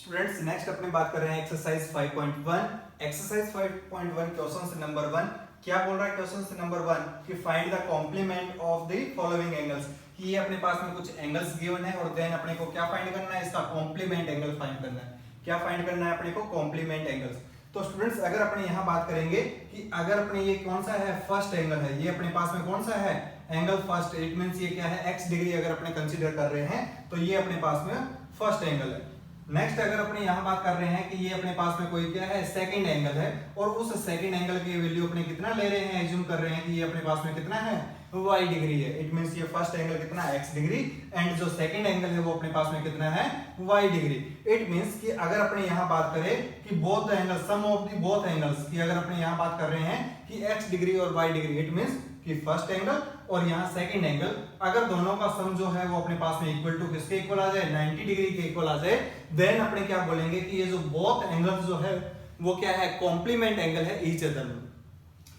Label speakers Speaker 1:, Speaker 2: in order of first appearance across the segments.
Speaker 1: Students next अपने बात कर रहे हैं एक्सरसाइज 5.1। एक्सरसाइज 5.1 क्वेश्चन नंबर 1 क्या बोल रहा है? क्वेश्चन नंबर 1 कि find the complement of the following angles. कि ये अपने पास में कुछ एंगल्स गिवन है और देन अपने को क्या फाइंड करना है? इसका कॉम्प्लीमेंट एंगल फाइंड करना है। क्या फाइंड करना है अपने को? Complement angles. तो स्टूडेंट्स अगर अपने यहाँ बात करेंगे कि अगर अपने ये कौन सा है? फर्स्ट एंगल है। ये अपने पास में कौन सा है? Angle first. इट मींस ये क्या है? x डिग्री अगर अपने कंसीडर कर रहे हैं तो ये अपने पास में फर्स्ट एंगल है। नेक्स्ट अगर अपने यहाँ बात कर रहे हैं कि ये अपने पास में कोई क्या है? सेकंड एंगल है और उस सेकंड एंगल की वैल्यू अपने कितना ले रहे हैं? एज्यूम कर रहे हैं कि ये अपने पास में कितना है? y डिग्री है। इट मींस ये फर्स्ट एंगल कितना है? x डिग्री एंड जो सेकंड एंगल है वो अपने पास में कितना है? y degree. इट मींस कि अगर अपने यहाँ बात करें कि both angle sum of the both angles की अगर अपने यहाँ बात कर रहे हैं कि x डिग्री और y डिग्री, इट मींस कि फर्स्ट एंगल और यहाँ सेकंड एंगल अगर दोनों का सम जो है वो अपने पास में इक्वल टू किसके इक्वल आ जाए? 90 डिग्री के इक्वल आ जाए, देन अपने क्या बोलेंगे कि ये जो बोथ एंगल्स जो है वो क्या है? कॉम्प्लीमेंट एंगल है ईच अदर।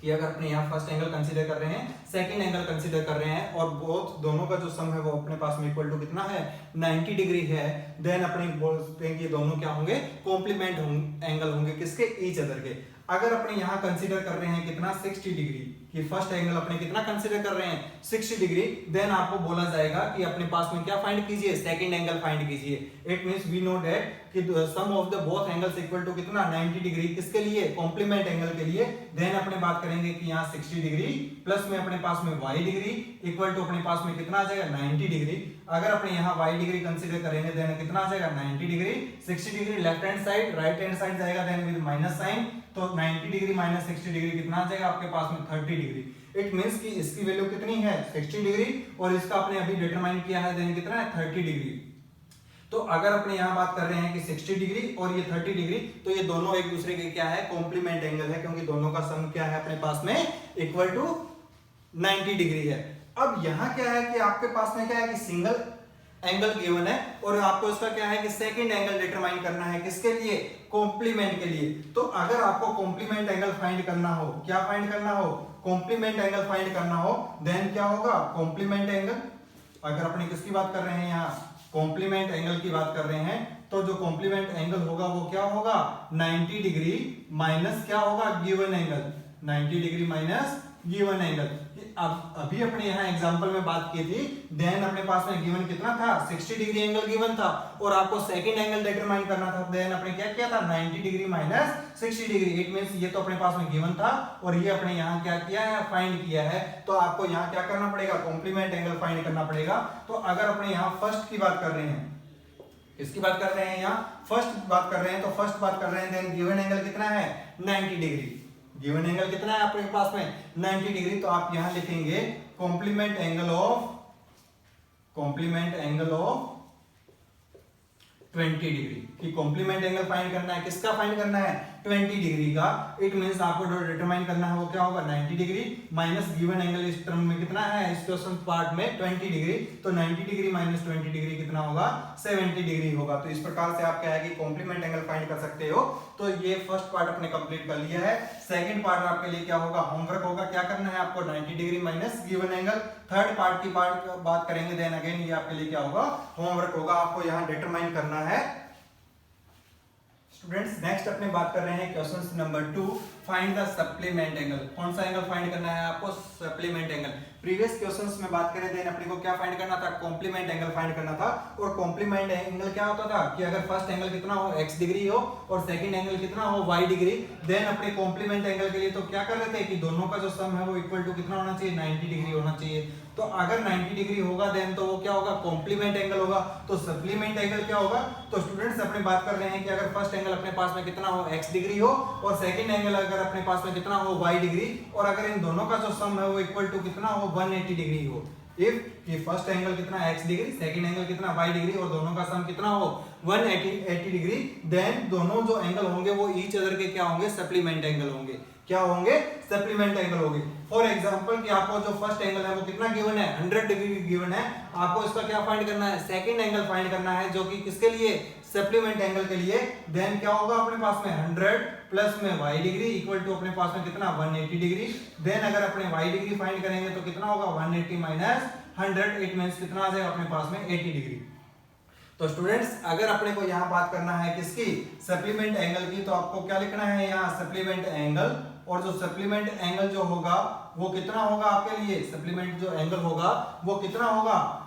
Speaker 1: कि अगर अपने यहाँ फर्स्ट एंगल कंसीडर कर रहे हैं, सेकंड एंगल कंसीडर कर रहे हैं और बोथ दोनों का जो सम है वो अपने पास में इक्वल टू कितना है? 90 डिग्री है, देन अपने बोलते हैं कि दोनों क्या होंगे? कॉम्प्लीमेंट एंगल होंगे किसके? ईच अदर के। अगर अपने यहाँ कंसीडर कर रहे हैं कितना? 60 डिग्री। कि फर्स्ट एंगल अपने कितना कंसीडर कर रहे हैं? 60 डिग्री। देन आपको बोला जाएगा कि अपने पास में क्या फाइंड कीजिए? सेकंड एंगल फाइंड कीजिए। It means we know that कि sum of the both angles equal to कितना? 90 डिग्री। किसके लिए? कॉम्प्लीमेंट एंगल के लिए। देन अपने बात करेंगे कि यहाँ 60 डिग्री प्लस में अपने पास में y डिग्री इक्वल टू अपने पास में कितना आ जाएगा? 90 डिग्री। अगर अपने यहाँ y डिग्री कंसीडर करेंगे देन कितना आ जाएगा? 90 degree. 60 degree left hand side, right hand side जाएगा देन विद माइनस साइन, तो 90 डिग्री माइनस 60 डिग्री कितना आ जाएगा आपके पास में? 30 डिग्री। इट मींस कि इसकी वैल्यू कितनी है? 60 डिग्री और इसका अपने अभी डिटरमाइन किया है देन कितना है? 30 डिग्री। तो अगर अपने यहाँ बात कर रहे हैं कि 60 डिग्री और ये 30 डिग्री, तो ये दोनों एक दूसरे के क्या है? कॉम्प्लीमेंट एंगल है, क्योंकि दोनों का सम क्या है अपने पास में? इक्वल टू 90 डिग्री है। अब यहाँ क्या है कि आपके पास में क्या है कि सिंगल एंगल गिवन है और आपको इसका क्या है कि सेकंड एंगल डिटरमाइन करना है। किसके लिए? कॉम्प्लीमेंट के लिए। तो अगर आपको कॉम्प्लीमेंट एंगल फाइंड करना हो, क्या फाइंड करना हो? कॉम्प्लीमेंट एंगल फाइंड करना हो, देन क्या होगा? Complement angle. अगर अपने किसकी बात कर रहे हैं? यहाँ कॉम्प्लीमेंट एंगल की बात कर रहे हैं, तो जो कॉम्प्लीमेंट एंगल होगा वो क्या होगा? 90 डिग्री माइनस क्या होगा? Given angle. 90 degree minus given angle. अब अभी अपने यहाँ एग्जांपल में बात की थी, देन अपने पास में गिवन कितना था? 60 डिग्री एंगल गिवन था और आपको सेकंड एंगल डिटरमाइन करना था, देन अपने क्या किया था? 90 degree minus 60 degree. It means ये तो अपने पास में गिवन था और ये अपने यहाँ क्या किया है? फाइंड किया है। तो आपको यहाँ क्या करना पड़ेगा? कॉम्प्लीमेंट एंगल फाइंड करना पड़ेगा। तो अगर अपने यहाँ फर्स्ट की बात कर रहे हैं, इसकी बात कर रहे हैं, यहाँ फर्स्ट बात कर रहे हैं, तो फर्स्ट बात कर रहे हैं, देन गिवन एंगल कितना है? 90 डिग्री। गिवन एंगल कितना है आपके पास में? 90 डिग्री। तो आप यहां लिखेंगे कॉम्प्लीमेंट एंगल ऑफ 20 डिग्री। कि कॉम्प्लीमेंट एंगल फाइंड करना है, किसका फाइंड करना है? 20 डिग्री का। इट मींस आपको जो डिटरमाइन करना है वो क्या होगा? 90 डिग्री माइनस गिवन एंगल इस टर्म में कितना है? इस क्वेश्चन पार्ट में 20 डिग्री। तो 90 डिग्री माइनस 20 डिग्री कितना होगा? 70 डिग्री होगा। तो इस प्रकार से आप क्या है कि कॉम्प्लीमेंट एंगल फाइंड कर सकते हो। तो ये फर्स्ट पार्ट अपने कंप्लीट कर लिया है। सेकंड पार्ट आपके लिए क्या होगा? होमवर्क होगा। क्या करना है आपको? 90 degree minus given angle. Third part की बात करेंगे, देन अगेन ये आपके लिए क्या होगा? होमवर्क होगा। आपको यहाँ डिटरमाइन करना है। स्टूडेंट्स नेक्स्ट अपने बात कर रहे हैं question number 2, find the supplement angle. कौन सा एंगल फाइंड करना है आपको? Supplement angle. प्रीवियस क्वेश्चंस में बात करें देन अपने को क्या फाइंड करना था? कॉम्प्लीमेंट एंगल फाइंड करना था। और कॉम्प्लीमेंट एंगल क्या होता था कि अगर फर्स्ट एंगल कितना हो? x डिग्री हो और सेकंड एंगल कितना हो? y degree. देन अपने कॉम्प्लीमेंट एंगल के लिए तो क्या कर रहे थे कि दोनों का जो सम है वो इक्वल टू कितना होना चाहिए? 90 डिग्री होना चाहिए। तो अगर 90 डिग्री होगा देन तो वो क्या होगा? कॉम्प्लीमेंट एंगल होगा। तो सप्लीमेंट एंगल क्या होगा? तो स्टूडेंट्स अपने बात कर रहे हैं कि अगर फर्स्ट एंगल अपने पास में कितना हो? x डिग्री हो और सेकंड एंगल अगर अपने पास में कितना हो? y degree. और अगर इन दोनों का जो सम है वो इक्वल टू कितना हो? 180 डिग्री हो। इफ ये फर्स्ट एंगल कितना है? x डिग्री, सेकंड एंगल कितना? y डिग्री और दोनों का सम कितना हो? 180 डिग्री। देन दोनों जो एंगल होंगे वो ईच अदर के क्या होंगे? सप्लीमेंट एंगल होंगे। क्या होंगे? सप्लीमेंट एंगल होंगे। फॉर एग्जांपल कि आपको जो फर्स्ट एंगल है वो कितना गिवन है? 100 डिग्री गिवन है। आपको इसका क्या फाइंड करना है? सेकंड एंगल फाइंड करना है, जो कि किसके लिए? सप्लीमेंट एंगल के लिए। देन क्या होगा अपने पास में? 100 प्लस में y डिग्री इक्वल टू अपने पास में कितना? 180 डिग्री। देन अगर अपने y डिग्री फाइंड करेंगे तो कितना होगा? 180 माइनस 100। इट मींस कितना आ जाएगा अपने पास में? 80 डिग्री। तो स्टूडेंट्स अगर अपने को यहाँ बात करना है किसकी, सप्लीमेंट एंगल की, तो आपको क्या लिखना है यहाँ, सप्लीमेंट एंगल। और जो सप्लीमेंट एंगल जो होगा वो कितना होगा आपके लिए, सप्लीमेंट जो एंगल होगा वो कितना होगा,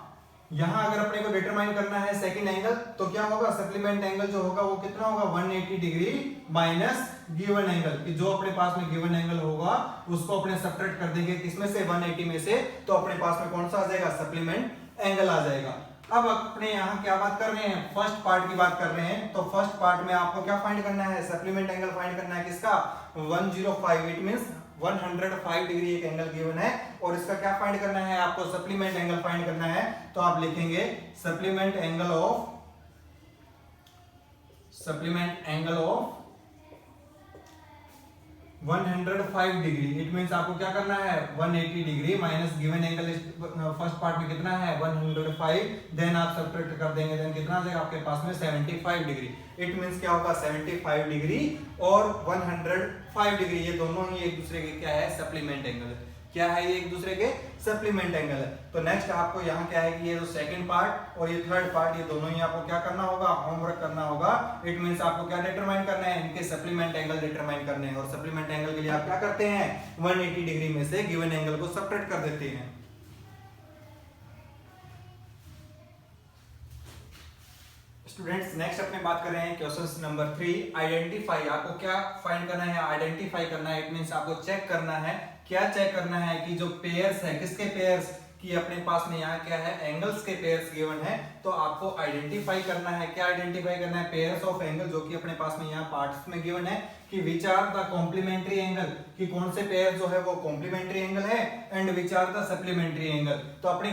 Speaker 1: यहां अगर अपने को डिटरमाइन करना है सेकंड एंगल, तो क्या होगा, सप्लीमेंट एंगल जो होगा वो कितना होगा, 180 डिग्री माइनस गिवन एंगल, कि जो अपने पास में गिवन एंगल होगा उसको अपने सब्ट्रैक्ट कर देंगे किसमें से, 180 में से, तो अपने पास में कौन सा आ जाएगा, सप्लीमेंट एंगल आ जाएगा। अब अपने यहाँ क्या बात कर रहे हैं, फर्स्ट पार्ट की बात कर रहे हैं। तो फर्स्ट पार्ट में आपको क्या फाइंड करना है, सप्लीमेंट एंगल फाइंड करना है किसका, 105, इट मींस 105 डिग्री एक एंगल गिवन है, और इसका क्या फाइंड करना है आपको, सप्लीमेंट एंगल फाइंड करना है। तो आप लिखेंगे supplement angle of 105 degree, it means आपको क्या करना है, 180 degree minus given angle, first part में कितना है 105, देन आप सब्ट्रैक्ट कर देंगे, देन कितना आ जाएगा आपके पास में 75 डिग्री। इट मींस क्या होगा, 75 डिग्री और 105 डिग्री, ये दोनों ही एक दूसरे के क्या है, सप्लीमेंट एंगल। क्या है ये, एक दूसरे के सप्लीमेंट एंगल है। तो नेक्स्ट आपको यहाँ क्या है कि ये जो सेकंड पार्ट और ये थर्ड पार्ट, ये दोनों ही आपको क्या करना होगा, होमवर्क करना होगा। इट मींस आपको क्या डिटरमाइन करना है, इनके सप्लीमेंट एंगल डिटरमाइन करने हैं, और सप्लीमेंट एंगल के लिए आप क्या करते हैं, 180 डिग्री में से गिवन एंगल को सब्ट्रैक्ट कर देते हैं। स्टूडेंट्स नेक्स्ट अपने बात कर रहे हैं क्वेश्चन नंबर 3, आइडेंटिफाई। आपको क्या फाइंड करना है, आइडेंटिफाई करना है। इट मींस आपको चेक करना है, क्या चेक करना है कि जो पेयर्स है, किसके पेयर्स की अपने पास में यहाँ क्या है, एंगल्स के पेयर्स गिवन है। तो आपको आइडेंटिफाई करना है, क्या आइडेंटिफाई करना है, पेयर्स ऑफ एंगल जो कि अपने पास में यहाँ पार्ट्स में गिवन है, कि which are the complementary angle, कि कौन से पेयर जो है वो कॉम्प्लीमेंट्री एंगल है, and which are the supplementary angle. तो अपने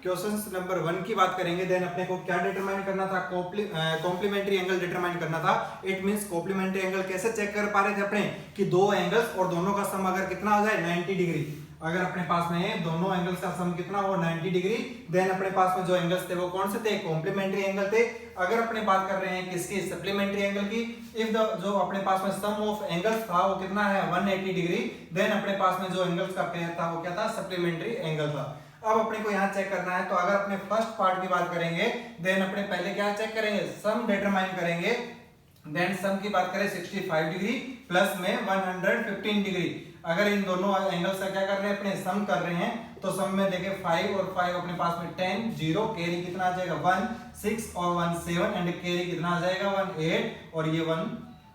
Speaker 1: क्वेश्चंस नंबर 1 की बात करेंगे, देन अपने को क्या डिटरमाइन करना था, कॉम्प्लीमेंट्री एंगल डिटरमाइन करना था। इट मींस कॉम्प्लीमेंट्री एंगल कैसे चेक कर पा रहे थे अपने, कि दो एंगल्स और दोनों का सम अगर कितना हो जाए 90 डिग्री, अगर अपने पास में दोनों एंगल्स का सम कितना हो 90 डिग्री, देन अपने पास में जो एंगल्स थे वो कौन से थे, कॉम्प्लीमेंट्री एंगल थे। अगर अपने बात कर रहे हैं किसकी, सप्लीमेंट्री एंगल की, इफ द जो अपने पास में सम ऑफ एंगल्स था वो कितना है 180 डिग्री, देन अपने पास में जो एंगल्स का पेयर था वो क्या था, सप्लीमेंट्री एंगल था। अब अपने को यहाँ चेक करना है, तो अगर अपने फर्स्ट पार्ट की बात करेंगे, देन अपने पहले क्या चेक करेंगे, सम डिटरमाइन करेंगे। देन सम की बात करें 65 डिग्री प्लस में 115 डिग्री, अगर इन दोनों एंगल्स का क्या कर रहे हैं, अपने सम कर रहे हैं, तो सम में देखें 5 और 5 अपने पास में 10, 0, कैरी कितना आ जाएगा 1, 6 और 1 7, एंड कैरी कितना आ जाएगा 1 8 और ये 1,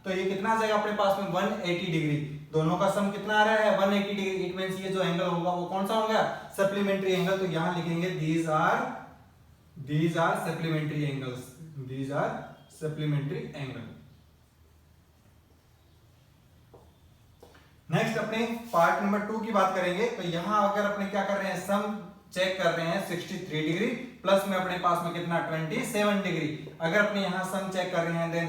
Speaker 1: तो ये कितना आ जाएगा अपने पास में 180 डिग्री। दोनों का सम कितना आ रहा है 180 डिग्री, इट मींस ये जो एंगल होगा वो कौन सा होगा, सप्लीमेंट्री एंगल। तो यहां लिखेंगे these are supplementary angles, these are supplementary angle। Next अपने पार्ट नंबर 2 की बात करेंगे, तो यहां अगर अपने क्या कर रहे हैं, सम चेक कर रहे हैं 63 डिग्री प्लस में अपने पास में कितना 27 डिग्री, अगर अपने यहां सम चेक कर रहे हैं, देन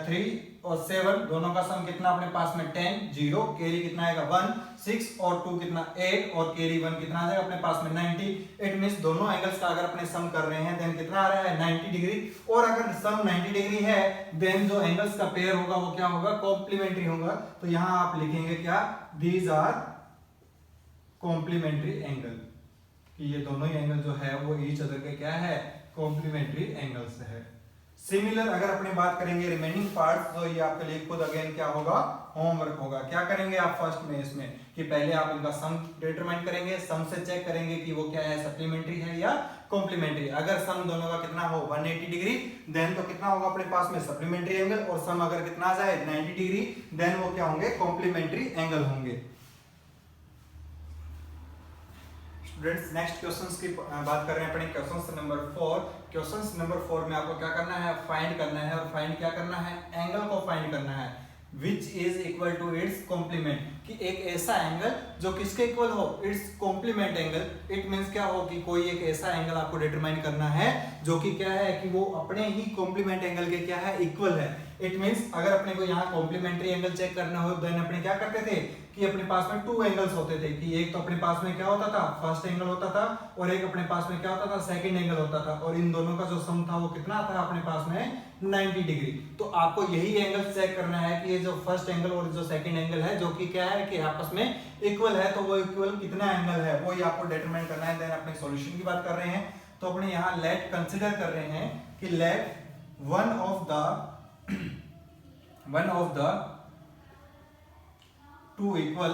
Speaker 1: 3 और 7 दोनों का सम कितना अपने पास में 10, 0, कैरी कितना आएगा 1, 6 और 2 कितना 8 और कैरी 1 कितना आ जाएगा अपने पास में 90। इट मींस दोनों एंगल्स का अगर अपने सम कर रहे हैं, देन कितना आ रहा है 90 डिग्री, और अगर सम 90 डिग्री है, देन जो एंगल्स का पेयर होगा वो क्या होगा, कॉम्प्लीमेंट्री होगा। तो यहां आप लिखेंगे क्या, दीज आर कॉम्प्लीमेंट्री एंगल, कि ये दोनों ही एंगल जो है वो ईच अदर के क्या है, कॉम्प्लीमेंट्री एंगल्स है। सिमिलर अगर अपने बात करेंगे रिमेनिंग पार्ट्स, तो ये आपके लिए खुद अगेन क्या होगा, होमवर्क होगा। क्या करेंगे आप फर्स्ट में इसमें, कि पहले आप इनका सम डिटरमाइन करेंगे, सम से चेक करेंगे कि वो क्या है, सप्लीमेंट्री है या कॉम्प्लीमेंट्री। अगर सम दोनों का कितना हो 180 डिग्री, देन तो कितना होगा अपने पास में सप्लीमेंट्री एंगल, और सम अगर कितना आ जाए 90 डिग्री, देन वो क्या होंगे, कॉम्प्लीमेंट्री एंगल होंगे। स्टूडेंट्स नेक्स्ट क्वेश्चंस की बात कर रहे हैं अपने क्वेश्चंस नंबर 4। क्वेश्चंस नंबर 4 में आपको क्या करना है, फाइंड करना है, और फाइंड क्या करना है, एंगल को फाइंड करना है which is equal to its complement, कि एक ऐसा एंगल जो किसके इक्वल हो, it's complement angle. It means क्या हो कि कोई एक ऐसा एंगल आपको डिटरमाइन करना है जो कि क्या है, कि वो अपने ही कॉम्प्लीमेंट एंगल के क्या है, इक्वल है। इट मींस अगर अपने को यहाँ कॉम्प्लीमेंट्री एंगल चेक करना हो, देन अपने क्या करते थे कि अपने पास में 2 एंगल्स होते थे, कि एक तो अपने पास में क्या होता था, फर्स्ट एंगल होता था, और एक अपने पास में क्या होता था, सेकंड एंगल होता था, और इन दोनों का जो सम था वो कितना था अपने पास में 90 डिग्री। तो आपको यही एंगल चेक करना है कि ये जो फर्स्ट एंगल और जो सेकंड एंगल है, जो कि क्या है कि आपस में इक्वल है, तो वो इक्वल कितना एंगल है वो ही आपको डिटरमाइन करना है। देन अपने सॉल्यूशन की बात कर रहे हैं, तो अपने यहाँ लेट कंसिडर कर रहे हैं कि let one of the two equal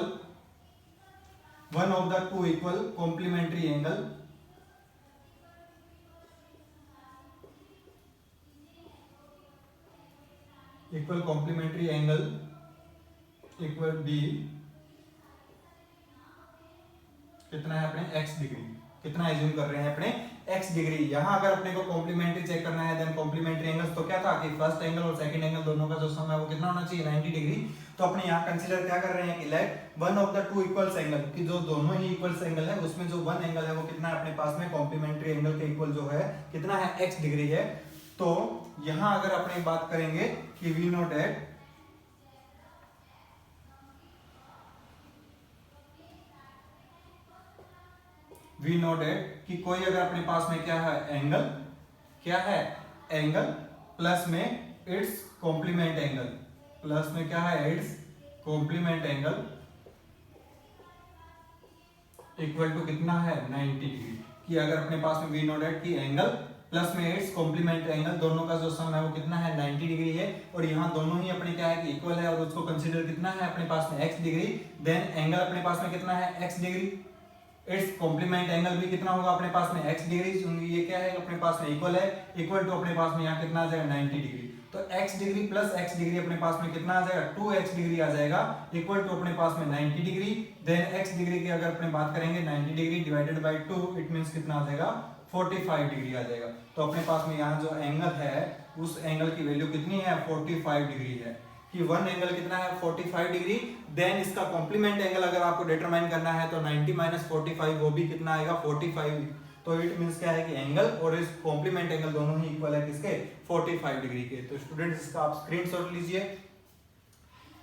Speaker 1: complementary angle equal be कितना है अपने x डिग्री, कितना एज्यूम कर रहे हैं अपने x डिग्री। यहां अगर अपने को कॉम्प्लीमेंट्री चेक करना है देन कॉम्प्लीमेंट्री एंगल्स तो क्या था कि फर्स्ट एंगल और सेकंड एंगल दोनों का जो सम है वो कितना होना चाहिए 90 डिग्री। तो अपने यहां कंसीडर क्या कर रहे हैं कि let one of the two equals angle कि जो दोनों ही इक्वल्स एंगल है उसमें जो वन एंगल है वो कितना है अपने पास में कॉम्प्लीमेंट्री एंगल के इक्वल जो है कितना है x डिग्री है। तो यहां अगर अपने बात करेंगे कि वी नो डेट कि कोई अगर अपने पास में क्या है एंगल प्लस में its complement angle equal to कितना है 90 डिग्री। कि अगर अपने पास में वी नो डेट की एंगल प्लस में इट्स कॉम्प्लीमेंट एंगल दोनों का जो सम है वो कितना है 90 डिग्री है और यहाँ दोनों ही अपने क्या है कि इक्वल है और उसको कंसीडर कितना है अपने पास में x डिग्री, देन एंगल अपने पास में कितना है x degree, its complement angle भी कितना होगा अपने पास में x डिग्री, ये क्या है अपने पास में इक्वल है, इक्वल टू अपने पास में यहाँ कितना आ जाएगा 90 डिग्री। तो x degree plus x degree अपने पास में कितना आ जाएगा 2x डिग्री आ जाएगा इक्वल टू अपने पास में 90 डिग्री। देन x डिग्री की अगर अपने बात करेंगे 90 degree divided by 2 it means कितना आ जाएगा 45 डिग्री आ जाएगा। तो अपने पास में यहाँ जो एंगल है उस एंगल की वैल्यू कितनी है 45 डिग्री है कि वन एंगल कितना है 45 डिग्री। देन इसका कॉम्प्लीमेंट एंगल अगर आपको डिटरमाइन करना है तो 90 माइनस 45 वो भी कितना आएगा 45। तो इट मींस क्या है कि एंगल और इस कॉम्प्लीमेंट एंगल दोनों ही इक्वल है किसके 45 डिग्री के। तो स्टूडेंट्स इसका आप स्क्रीनशॉट लीजिए।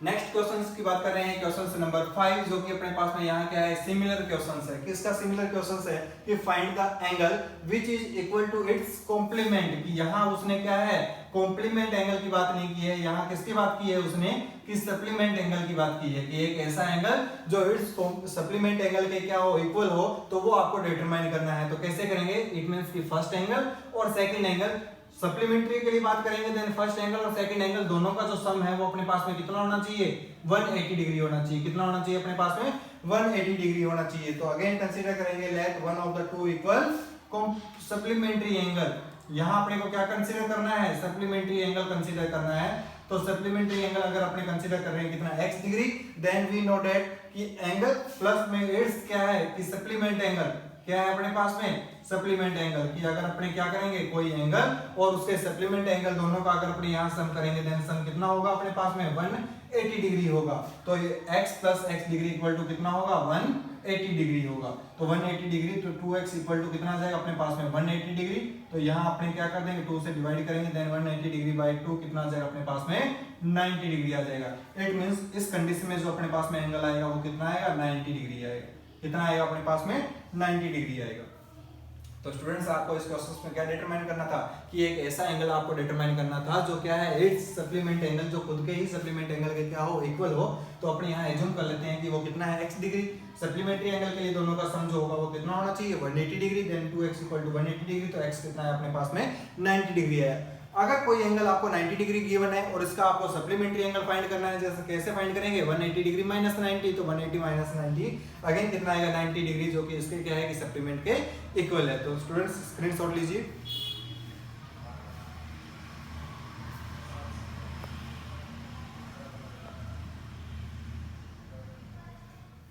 Speaker 1: नेक्स्ट क्वेश्चंस की बात कर रहे हैं क्वेश्चन नंबर 5 जो कि अपने पास में यहाँ क्या है सिमिलर क्वेश्चंस है। किसका सिमिलर क्वेश्चंस है कि find the angle which is equal to its complement. कि यहाँ उसने क्या है कॉम्प्लीमेंट एंगल की बात नहीं की है, यहाँ किसकी बात की है उसने कि सप्लीमेंट एंगल की बात की है कि एक ऐसा एंगल जो इट्स सप्लीमेंट एंगल के क्या हो इक्वल हो तो वो आपको डिटरमाइन करना है। तो कैसे करेंगे, इट मींस कि फर्स्ट एंगल और सेकंड एंगल सप्लीमेंट्री के लिए बात करेंगे देन फर्स्ट एंगल और सेकंड एंगल दोनों का जो सम है वो अपने पास में कितना होना चाहिए 180 डिग्री होना चाहिए। कितना होना चाहिए अपने पास में 180 डिग्री होना चाहिए। तो अगेन कंसीडर करेंगे late one of the two equal supplementary angle. यहां अपने को क्या कंसीडर करना है सप्लीमेंट्री एंगल कंसीडर करना है। तो सप्लीमेंट्री एंगल अगर अपने कंसीडर कर रहे हैं कितना x degree then we know that कि एंगल प्लस में इट्स क्या है कि सप्लीमेंट एंगल क्या है अपने पास में सप्लीमेंट एंगल। कि अगर अपने क्या करेंगे कोई एंगल और उसके सप्लीमेंट एंगल दोनों का अगर अपने यहां सम करेंगे देन सम कितना होगा अपने पास में 180 डिग्री होगा। तो ये x plus x degree equal to कितना होगा 180 डिग्री होगा। तो 180 डिग्री तो 2x इक्वल टू कितना आ जाएगा अपने पास में 180 डिग्री। तो यहाँ अपने क्या कर देंगे 2 से डिवाइड करेंगे देन 180 डिग्री बाय 2 कितना आ जाएगा अपने पास में 90 डिग्री आ जाएगा। इट मींस इस कंडीशन में जो अपने पास में एंगल आएगा वो कितना आएगा 90 डिग्री आएगा। कितना आएगा अपने पास में 90 डिग्री आएगा। तो स्टूडेंट्स आपको इस क्वेश्चन में क्या डिटरमाइन करना था कि एक ऐसा एंगल आपको डिटरमाइन करना था जो क्या है इट्स सप्लीमेंट एंगल जो खुद के ही सप्लीमेंट एंगल के क्या हो इक्वल हो। तो अपने यहाँ एज्यूम कर लेते हैं कि वो कितना है x डिग्री। सप्लीमेंट्री एंगल के लिए दोनों का सम जो होगा वो कितना होना चाहिए 180 degree then 2x equal to 180 degree. तो x कितना है अपने पास में 90 डिग्री है। अगर कोई एंगल आपको 90 डिग्री गिवन है और इसका आपको सप्लीमेंट्री एंगल फाइंड करना है जैसे कैसे फाइंड करेंगे 180 डिग्री माइनस 90 तो 180 माइनस 90 अगेन कितना आएगा 90 डिग्री जो कि इसके क्या है कि सप्लीमेंट के इक्वल है। तो स्टूडेंट्स स्क्रीनशॉट लीजिए।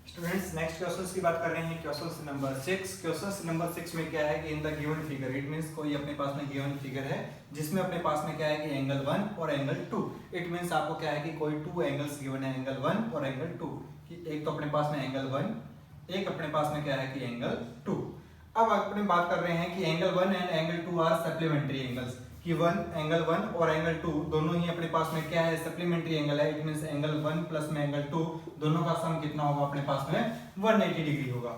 Speaker 1: स्टूडेंट्स नेक्स्ट क्वेश्चंस की बात कर रहे हैं क्वेश्चंस नंबर 6। क्वेश्चंस नंबर 6 में क्या है कि in the given figure it means कोई अपने पास में गिवन फिगर है जिसमें अपने पास में क्या है कि एंगल 1 और एंगल 2। इट मींस आपको क्या है कि कोई 2 एंगल्स गिवन है एंगल 1 और एंगल 2 कि एक तो अपने पास में एंगल 1 एक अपने पास में क्या है कि एंगल 2। अब अपने बात कर रहे हैं कि angle 1 and angle 2 are supplementary angles कि एंगल 1 और एंगल 2 दोनों ही अपने पास में क्या है सप्लीमेंट्री एंगल है। इट मींस एंगल 1 प्लस में एंगल 2 दोनों का सम कितना होगा अपने पास में 180 डिग्री होगा।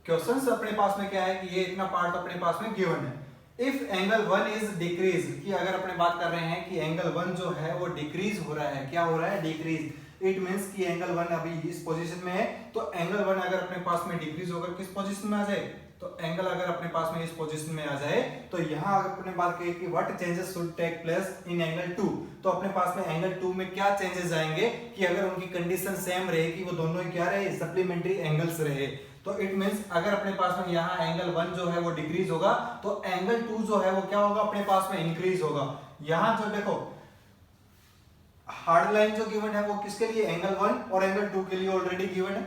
Speaker 1: क्वेश्चन अपने पास में क्या है कि ये इतना पार्ट अपने पास में गिवन है। इफ एंगल 1 इज डिक्रीज कि अगर अपने बात कर रहे हैं कि एंगल 1 जो है वो डिक्रीज हो रहा है, क्या हो रहा है डिक्रीज। इट मींस कि एंगल 1 अभी इस पोजीशन में है तो एंगल 1 अगर अपने पास में डिक्रीज होकर किस पोजीशन में आ जाए तो तो एंगल अगर अपने पास में इस पोजीशन में आ जाए तो यहाँ अपने बात करें कि what changes should take place in angle 2, तो अपने पास में एंगल 2 में क्या चेंजेस आएंगे कि अगर उनकी कंडीशन सेम रहे कि वो दोनों ही क्या रहे, सप्लीमेंट्री एंगल्स रहे, तो इट मींस अगर अपने पास में यहाँ एंगल 1 जो है वो डिक्रीज होगा तो एंगल 2 जो है वो क्या होगा अपने पास में इंक्रीज होगा। यहाँ जो देखो हार्ड लाइन जो गिवन है वो किसके लिए, एंगल 1 और एंगल 2 के लिए ऑलरेडी गिवन है।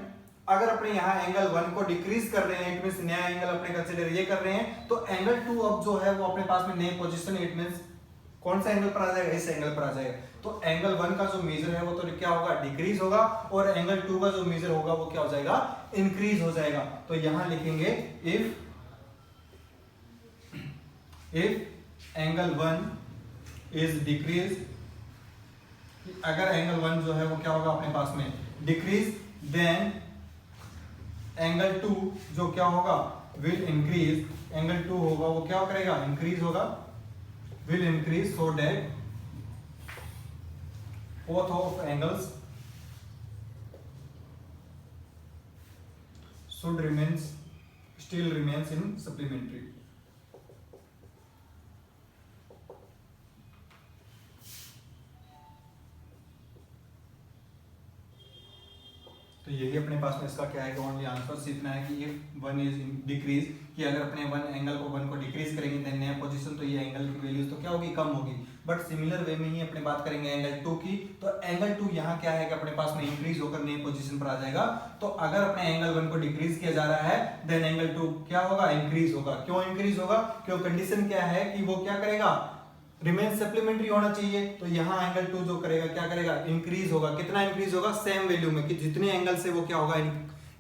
Speaker 1: अगर अपने यहाँ एंगल 1 को डिक्रीज कर रहे हैं, इट मींस नया एंगल अपने कंसीडर ये कर रहे हैं, तो एंगल 2 अब जो है वो अपने पास में नई पोजीशन, इट मींस कौन सा एंगल पर आ जाएगा, इस एंगल पर आ जाएगा। तो एंगल 1 का जो मेजर है वो तो क्या होगा, डिक्रीज होगा, और एंगल 2 का जो मेजर होगा वो क्या हो जाएगा, इंक्रीज हो जाएगा। तो यहां लिखेंगे इफ एंगल 1 इज डिक्रीज, अगर एंगल 1 जो है वो क्या होगा अपने पास में डिक्रीज, देन एंगल 2 जो क्या होगा विल इंक्रीज, एंगल 2 होगा वो क्या करेगा, इंक्रीज होगा, will increase, so that both of angles should still remains in supplementary। तो यही अपने पास में इसका क्या है कि ओनली आंसर इतना है कि इफ 1 इज डिक्रीज, कि अगर अपने 1 एंगल को 1 को डिक्रीज करेंगे देन नया पोजीशन, तो ये एंगल की वैल्यूज तो क्या होगी, कम होगी। बट सिमिलर वे में ही अपने बात करेंगे एंगल 2 की, तो एंगल 2 यहाँ क्या है कि अपने पास में इंक्रीज होकर नई पोजीशन पर आ जाएगा। तो अगर अपने एंगल 1 को डिक्रीज किया जा रहा है देन एंगल 2 क्या होगा, इंक्रीज होगा। क्यों इंक्रीज होगा, क्यों कंडीशन क्या है कि वो क्या करेगा, रिमेन सप्लीमेंट्री होना चाहिए। तो यहाँ एंगल 2 जो करेगा क्या करेगा, इंक्रीज होगा। कितना इंक्रीज होगा, सेम वैल्यू में, कि जितने एंगल से वो क्या होगा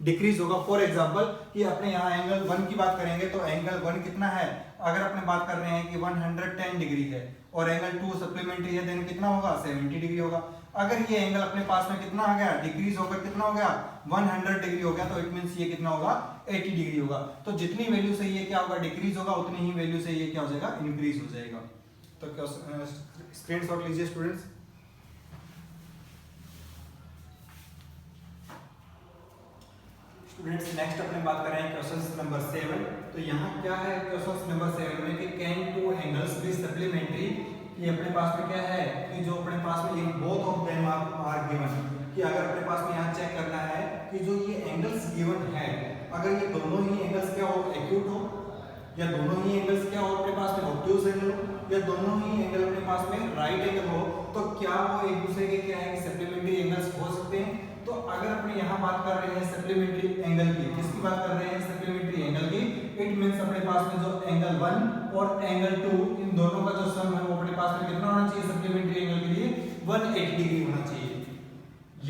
Speaker 1: डिक्रीज होगा। फॉर एग्जांपल कि अपने यहाँ एंगल 1 की बात करेंगे तो एंगल 1 कितना है, अगर अपने बात कर रहे हैं कि 110 डिग्री है और एंगल 2 सप्लीमेंट्री है देन कितना होगा, 70 डिग्री होगा। अगर ये एंगल अपने पास में कितना आ गया, डिक्रीज होकर कितना हो गया, 100 डिग्री हो गया, तो इट मींस ये कितना होगा, 80 डिग्री होगा। तो जितनी वैल्यू से ये क्या होगा, डिक्रीज होगा, उतनी ही वैल्यू से ये क्या हो जाएगा, इंक्रीज हो जाएगा। तो क्या स्क्रीनशॉट लीजिए स्टूडेंट्स। स्टूडेंट्स नेक्स्ट अपने बात कर रहे हैं क्वेश्चन नंबर 7। तो यहाँ क्या है क्वेश्चन नंबर 7 में कि can two angles be supplementary, ये अपने पास में क्या है कि जो अपने पास में in both of them are given, कि अगर अपने पास में यहाँ चेक करना है कि जो ये एंगल्स गिवन है, अगर ये दोनों ही एंगल्स क्या हो, एक्यूट हो, या दोनों ही एंगल्स क्या हो अपने पास में ऑब्ट्यूज एंगल हो, या दोनों ही एंगल अपने पास में राइट एंगल हो, तो क्या वो एक दूसरे के क्या है कि सप्लीमेंट्री एंगल्स हो सकते हैं। तो अगर अपने यहाँ बात कर रहे हैं सप्लीमेंट्री एंगल की, किसकी बात कर रहे हैं, सप्लीमेंट्री एंगल की, इट मींस अपने पास में जो एंगल 1 और एंगल 2 इन दोनों का जो सम है वो अपने पास में कितना होना चाहिए, सप्लीमेंट्री एंगल के लिए 180 डिग्री होना चाहिए।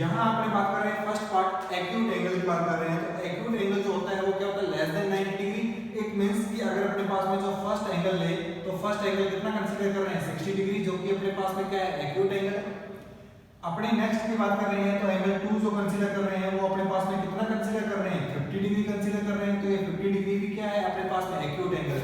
Speaker 1: यहाँ अपने बात कर रहे हैं फर्स्ट पार्ट एक्यूट एंगल की बात कर रहे हैं, तो एक्यूट एंगल जो होता है वो क्या होता है, less than 90 degree. It means कि अगर अपने पास में जो फर्स्ट एंगल ले तो फर्स्ट एंगल कितना कंसीडर कर रहे हैं, 60 डिग्री, जो कि अपने पास में क्या है, एक्यूट एंगल। अपने नेक्स्ट की बात कर रहे हैं तो एंगल 2 जो कंसीडर कर रहे हैं वो अपने पास में कितना कंसीडर कर रहे हैं, 50 डिग्री कंसीडर कर रहे हैं। तो ये 50 डिग्री भी क्या है अपने पास में एक्यूट एंगल।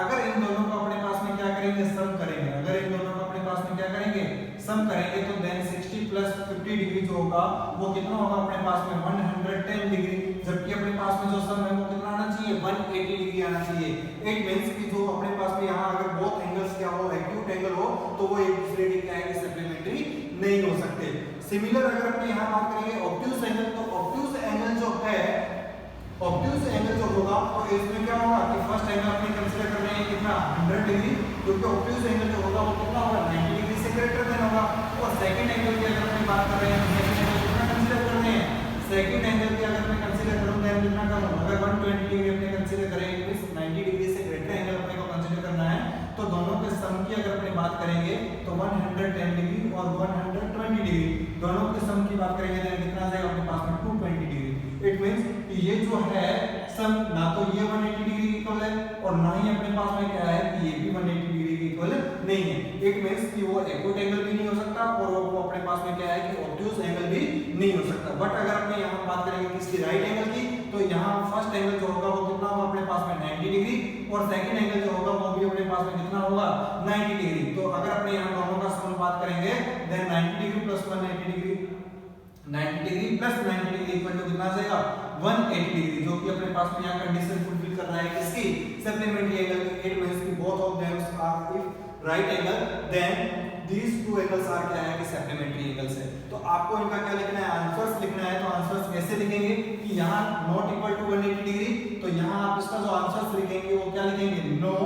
Speaker 1: अगर इन दोनों को अपने पास में क्या करेंगे, सम करेंगे, अगर इन दोनों को अपने पास में क्या करेंगे, सम करेंगे, तो देन 60 प्लस 50 डिग्री जो होगा वो कितना होगा अपने पास में 110 डिग्री, जबकि अपने पास में जो सम है वो कितना आना चाहिए, 180 डिग्री आना चाहिए। इट मींस कि जो अपने पास में यहाँ अगर बोथ एंगल्स क्या हो, एक्यूट एंगल हो, तो वो एक दूसरे के क्या है कि सप्लीमेंट्री नहीं हो सकते। सिमिलर अगर अपने यहाँ बात करेंगे ऑब्ट्यूज एंगल, तो ऑब्ट्यूज एंगल जो है, ऑब्ट्यूज एंगल जो होगा तो इसमें क्या होगा कि फर्स्ट एंगल अपने कंसीडर कर रहे हैं कितना, 100 डिग्री, क्योंकि ऑब्ट्यूज एंगल जो होगा वो कितना होगा, 90 डिग्री से ग्रेटर देन होगा। और सेकंड एंगल की अगर अपनी बात कर रहे हैं, सेकंड एंगल कितना कंसीडर कर रहे हैं, सेकंड एंगल की अगर मैं कंसीडर करूं देन कितना करूं, अगर 120 डिग्री अपने कंसीडर करें, इट 90 डिग्री से ग्रेटर एंगल अपने को कंसीडर करना है, तो दोनों के सम की अगर अपने बात करेंगे तो 110 डिग्री और 120 डिग्री दोनों के सम की बात करेंगे देन कितना आ जाएगा अपने पास में 220 डिग्री। इट मींस कि ये जो है सम ना तो ये 180 डिग्री की इक्वल है और ना ही अपने पास में क्या है कि ये भी 180 डिग्री की इक्वल नहीं है। इट मींस कि वो एक्यूट एंगल भी नहीं हो सकता और वो अपने पास में क्या है कि ऑब्ट्यूज एंगल भी नहीं हो सकता। बट अगर अपने यहाँ बात करेंगे किसकी, राइट एंगल की, तो यहाँ फर्स्ट एंगल जो होगा वो कितना होगा अपने पास में 90 डिग्री और सेकंड एंगल जो होगा वो भी अपने पास में कितना होगा, 90 डिग्री। तो अगर अपने यहाँ दोनों का सम बात करेंगे then 90 degree plus 180 degree, 90 degree plus 90 degree equal to कितना आ जाएगा, 180 डिग्री, जो कि अपने पास में यहाँ कंडीशन फुलफिल कर रहा है किसकी, सप्लीमेंट्री एंगल की। इट मींस कि both of them are if right angle then these two angles are क्या है कि सप्लीमेंट्री एंगल्स है। तो आपको इनका क्या लिखना है, आंसर्स लिखना है। तो आंसर्स कैसे लिखेंगे कि यहाँ नॉट इक्वल टू 180 डिग्री, तो यहाँ आप इसका जो आंसर्स लिखेंगे वो क्या लिखेंगे, नो,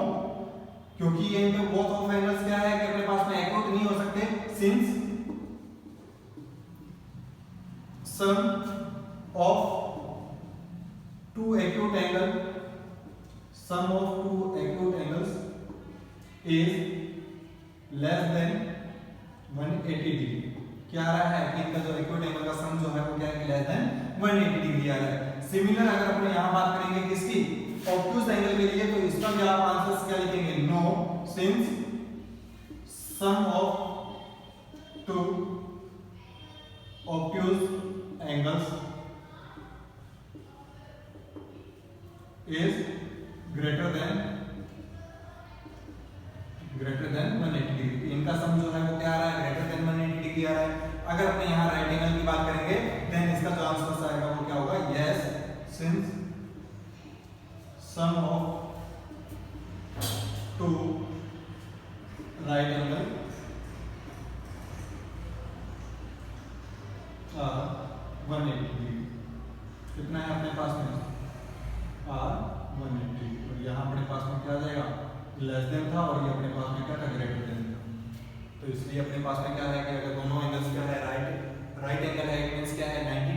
Speaker 1: क्योंकि ये इनके बोथ ऑफ एंगल्स क्या है कि अपने पास में एक्यूट नहीं हो सकते, since sum of two acute angle, sum of two acute angles is less than 180 degree. क्या आ रहा है कि इनका जो एक्यूट एंगल का सम जो है वो क्या है कि लेस देन 180 डिग्री आ रहा है। सिमिलर अगर अपन यहां बात करेंगे किसकी, ऑब्ट्यूज एंगल के लिए, तो इसका भी आप आंसर क्या लिखेंगे, no, since sum of two obtuse angles is greater than 180 degree. इनका सम जो है वो क्या आ रहा है, ग्रेटर देन 180 डिग्री आ रहा है। अगर अपने यहाँ राइट एंगल की बात करेंगे देन इसका जो आंसर आएगा वो क्या होगा, yes, since sum of two right angle are 180 degree. कितना है अपने पास में, आर 180, और यहाँ अपने पास में क्या आ जाएगा, लेस देन था, और ये अपने पास में क्या था, ग्रेटर देन था। तो इसलिए अपने पास में क्या है कि अगर दोनों एंगल्स क्या है राइट एंगल है, इट मींस क्या है 90